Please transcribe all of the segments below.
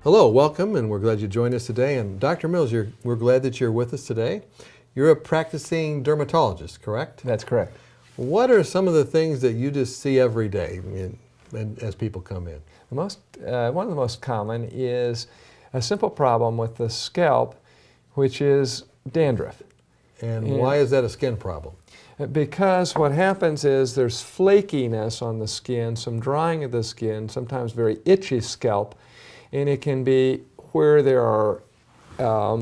Hello, welcome, and we're glad you joined us today. And Dr. Mills, we're glad that you're with us today. You're a practicing dermatologist, correct? That's correct. What are some of the things that you just see every day as people come in? One of the most common is a simple problem with the scalp, which is dandruff. And why is that a skin problem? Because what happens is there's flakiness on the skin, some drying of the skin, sometimes very itchy scalp, and it can be where there are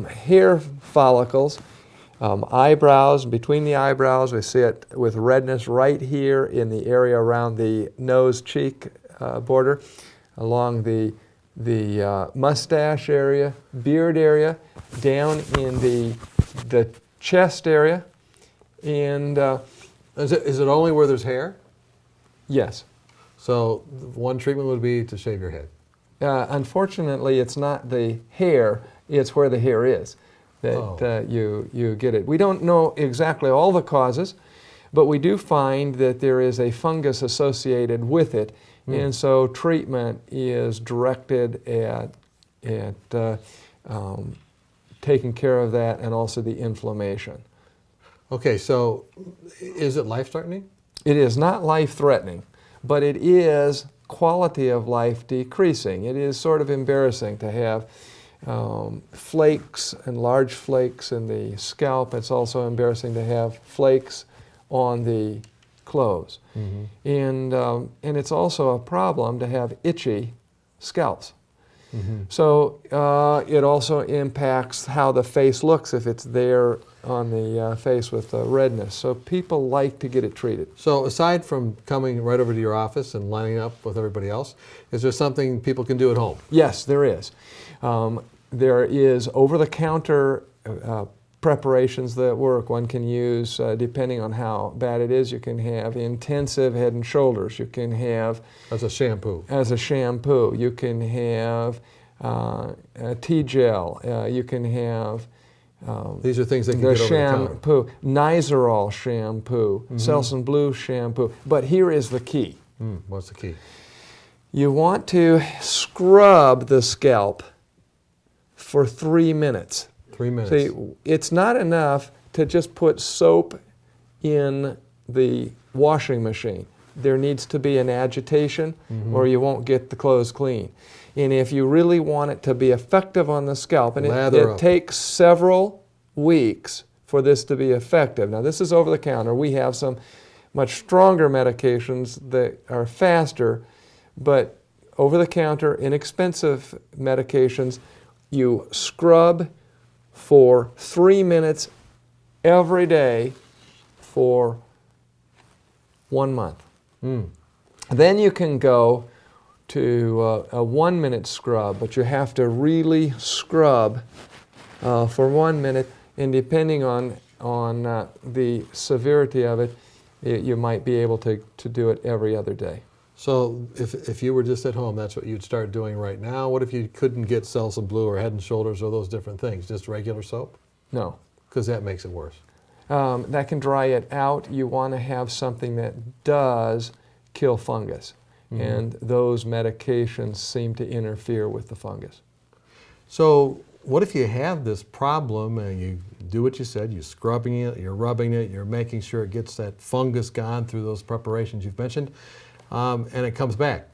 hair follicles, eyebrows, between the eyebrows. We see it with redness right here in the area around the nose-cheek border, along the mustache area, beard area, down in the chest area. And Is it only where there's hair? yes. So one treatment would be to shave your head. Unfortunately, it's not the hair, it's where the hair is that you get it. We don't know exactly all the causes, but we do find that there is a fungus associated with it, and so treatment is directed at taking care of that and also the inflammation. Okay, so is it life-threatening? It is not life-threatening, but it is quality of life decreasing. It is sort of embarrassing to have flakes and large flakes in the scalp. It's also embarrassing to have flakes on the clothes. And it's also a problem to have itchy scalps. So it also impacts how the face looks if it's there on the face with the redness. So people like to get it treated. So aside from coming right over to your office and lining up with everybody else, is there something people can do at home? Yes, there is. There is over-the-counter preparations that work. One can use, depending on how bad it is, you can have intensive Head and Shoulders. You can have... As a shampoo. As a shampoo. You can have T-gel. You can have... These are things that can the get over the shampoo, Nizoral shampoo, Selsun Blue shampoo. But here is the key. What's the key? You want to scrub the scalp for 3 minutes. 3 minutes. See, it's not enough to just put soap in the washing machine. There needs to be an agitation or you won't get the clothes clean. And if you really want it to be effective on the scalp, and it takes several weeks for this to be effective. Now this is over the counter. We have some much stronger medications that are faster, but over the counter, inexpensive medications, you scrub for 3 minutes every day for 1 month. Then you can go to a 1 minute scrub, but you have to really scrub for 1 minute, and depending on the severity of it, you might be able to do it every other day. So if you were just at home, that's what you'd start doing right now. What if you couldn't get Selsun Blue or Head and Shoulders or those different things? Just regular soap? No. Because that makes it worse. That can dry it out. You want to have something that does kill fungus. And those medications seem to interfere with the fungus. So what if you have this problem and you do what you said, you're scrubbing it, you're rubbing it, you're making sure it gets that fungus gone through those preparations you've mentioned, and it comes back?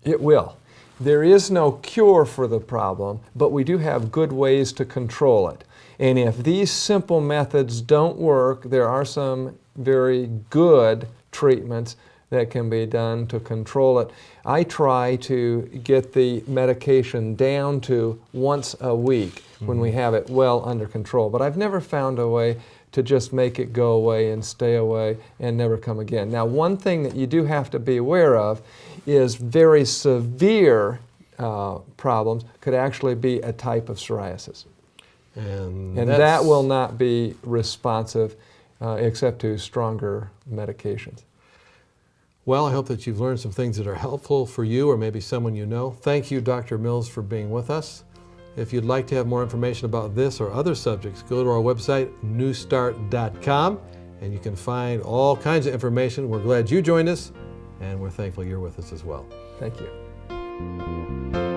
It will. There is no cure for the problem, but we do have good ways to control it. And if these simple methods don't work, there are some very good treatments that can be done to control it. I try to get the medication down to once a week when we have it well under control. But I've never found a way to just make it go away and stay away and never come again. Now, one thing that you do have to be aware of is very severe problems could actually be a type of psoriasis. And that will not be responsive except to stronger medications. Well, I hope that you've learned some things that are helpful for you or maybe someone you know. Thank you, Dr. Mills, for being with us. If you'd like to have more information about this or other subjects, go to our website, NEWSTART.com, and you can find all kinds of information. We're glad you joined us, and we're thankful you're with us as well. Thank you.